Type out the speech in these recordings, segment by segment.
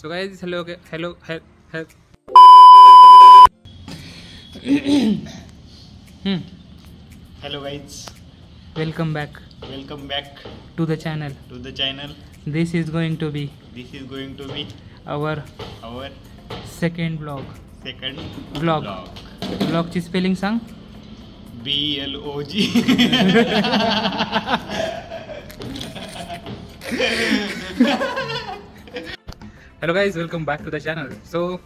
So guys, hello. Hello guys, Welcome back welcome back to the channel. to the channel. This is going to be This is going to be our our second vlog. second Vlog. Vlogची spelling सांग. BLOG. Hello guys, welcome back to the channel. So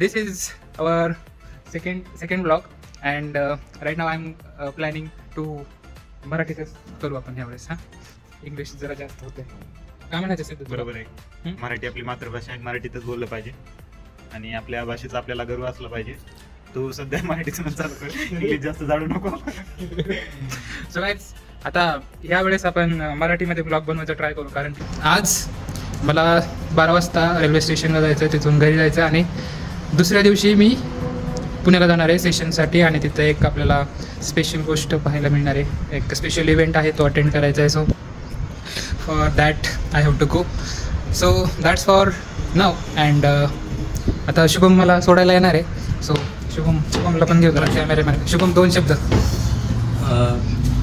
this is our second vlog and right now I'm planning to मराठीतच करू आपण यावेळेस. English जरा जास्त होते. काय म्हणायचं असेल तुला? बरोबर आहे. मराठी आपली मातृभाषा आहे, मराठीतच बोललं पाहिजे आणि आपल्या भाषेचा आपल्याला गर्व असला पाहिजे. तू सध्या मराठीतून चालू कर, इंग्लिश जास्त जाणू नको. सो गाईज, आता यावेळेस आपण मराठीमध्ये ब्लॉग बनवायचा ट्राय करू, कारण आज मला 12 वाजता रेल्वे स्टेशनला जायचं, तिथून घरी जायचं आणि दुसऱ्या दिवशी मी पुण्याला जाणार आहे सेशनसाठी आणि तिथं एक आपल्याला स्पेशल गोष्ट पाहायला मिळणार आहे. एक स्पेशल इव्हेंट आहे, तो अटेंड करायचा आहे. So for that I have to go. So that's for now. And आता शुभम मला सोडायला येणार आहे. सो शुभमला पण घेऊ जरा कॅमेरामॅन. शुभम, 2 शब्द.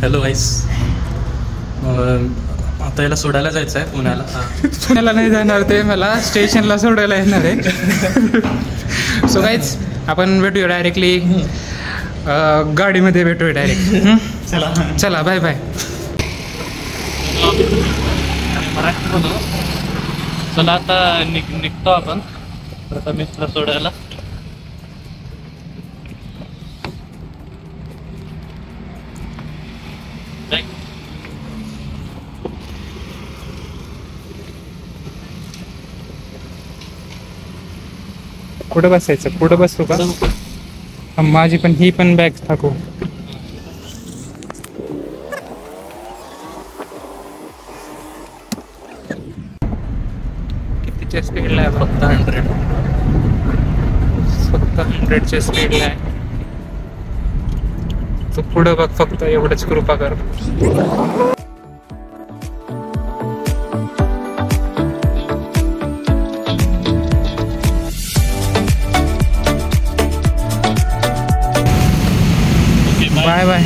हॅलो गाईस, आता याला सोडायला जायचं आहे पुण्याला. पुण्याला नाही जाणार, ते मला स्टेशनला सोडायला येणार आहे. सो गाईज, आपण भेटूया डायरेक्टली गाडीमध्ये भेटूया डायरेक्ट. चला बाय बाय. चला आता निघतो आपण प्रथमेशला सोडायला. कुठं बसायचं? पुढं बसू का? माझी पण ही पण बॅग टाकू. कितीच्या स्पीडला आहे? फक्त 100. फक्त 100च्या स्पीडला आहे. तू पुढं बघ, फक्त एवढंच कृपा कर. Bye bye.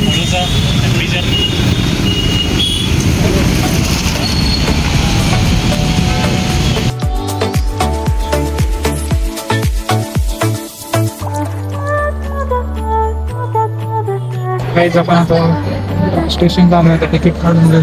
काहीच आपण आता स्टेशन जाणार, तिकीट काढून घेऊ.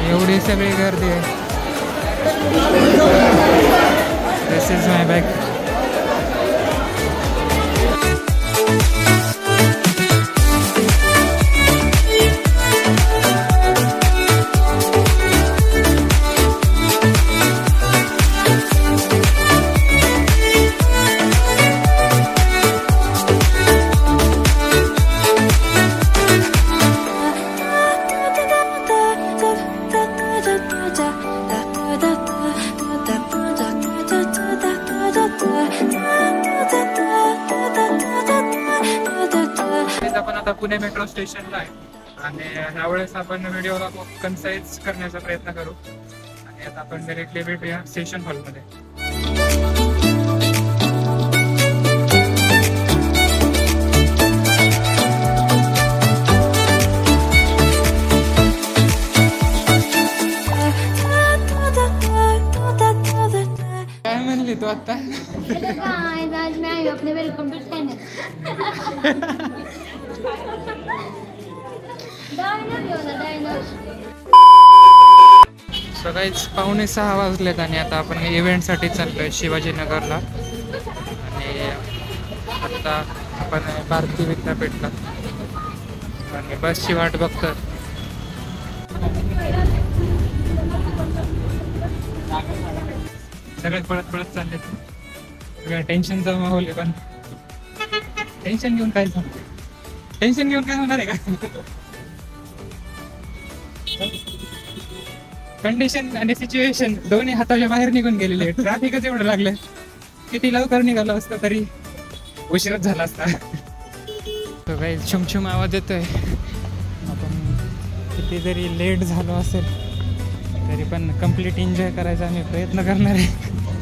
एवढी सगळी गर्दी आहे. दिस इज माय बॅग. आपण आता पुणे मेट्रो स्टेशनला आहे आणि ह्यावेळेस आपण व्हिडिओला कन्साइज करण्याचा प्रयत्न करू आणि आता आपण डायरेक्टली भेटूया स्टेशन हॉलमध्ये. काय म्हणली तू आता? आज मैं आई अपने वेलकम टू चैनल. सकाळीच 5:45 वाजलेत आणि आता आपण इव्हेंटसाठी चाललोय शिवाजीनगरला आणि आता आपण भारतीय विद्यापीठला आणि बसची वाट बघतोय. सगळे पळत पळत चालले. सगळ्या टेन्शनचा माहोल आहे, पण टेन्शन घेऊन काय होणार आहे का? कंडिशन आणि सिच्युएशन दोन्ही हाताच्या बाहेर निघून गेलेले. ट्रॅफिकच एवढं लागलं. किती लवकर निघालो असतं तरी उशीरच झाला असता. तो काही छुमछुम आवाज येतोय. आपण किती जरी लेट झालो असेल तरी पण कम्प्लीट एन्जॉय करायचा आम्ही प्रयत्न करणार आहे.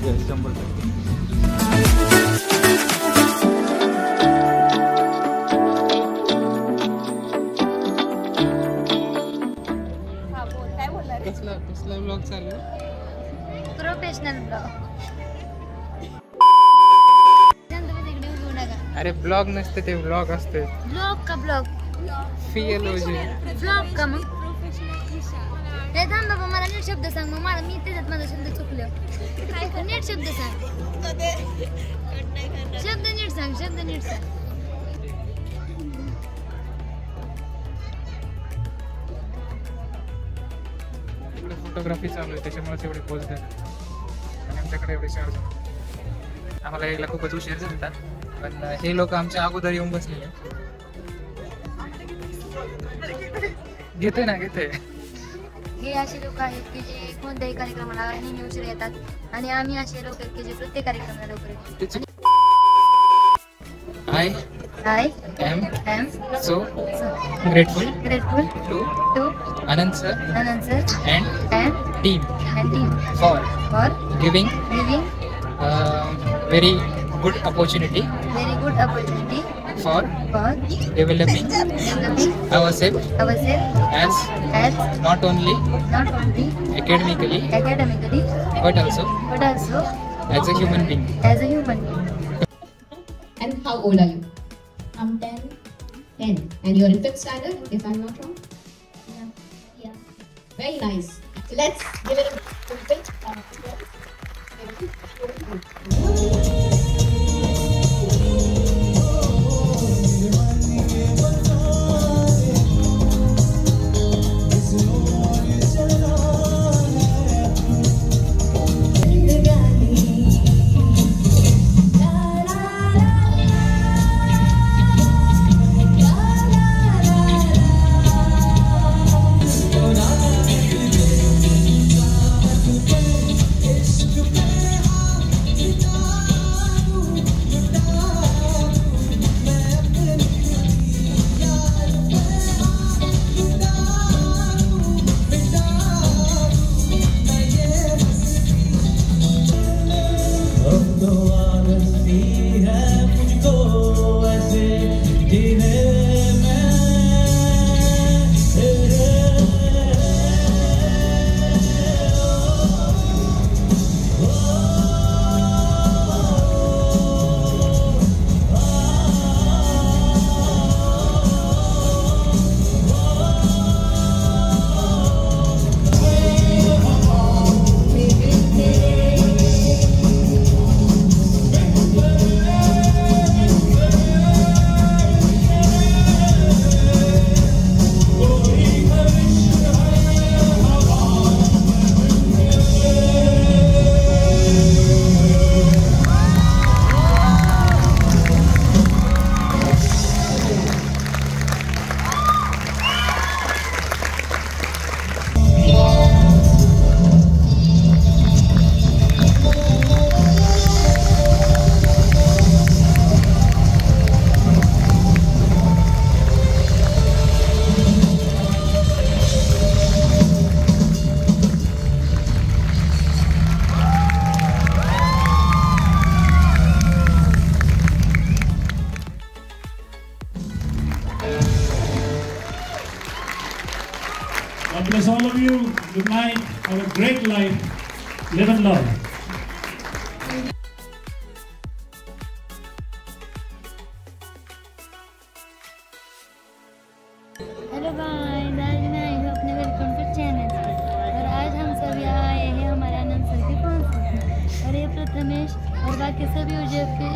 100%. कसला ब्लॉग चालू प्रोफेशनल ब्लॉग. अरे ब्लॉग नसते ते ब्लॉग असते. ब्लॉग का ब्लॉग फिओलॉजी ब्लॉग का मग ते थांब बाबा मला नीट शब्द सांग. मग मला मी त्याच्यात माझा शब्द चुकलो. नीट शब्द सांग. शब्द नीट सांग. शब्द नीट सांग. फोटोग्राफी चालू आहे त्याच्यामुळे एवढे पोज देतात आणि आमच्याकडे एवढे चार्ज. आम्हाला यायला खूपच उशीर झाला पण हे लोक आमच्या अगोदर येऊन बसलेले. घेते हे असे लोक आहेत की जे कोणत्याही कार्यक्रमाला नेहमी उशीर येतात आणि आम्ही असे लोक आहेत की जे प्रत्येक कार्यक्रमाला लवकर येतात. I am so grateful to Anand sir and team for giving very good opportunity for developing ourselves as not only academically but also as a human being. And how old are you? I'm 10. 10. And you're in 5th standard, if I'm not wrong? Yeah. Very nice. So let's give it a bit. God bless all of you. Good night. Have a great life. Live and love. Hello guys, आज मैं आई हूँ अपने welcome to channel और आज हम सभी आए हैं हमारे आनंद सर के कॉन्सर्ट में और ये प्रथमेश और बाकी सभी उजब के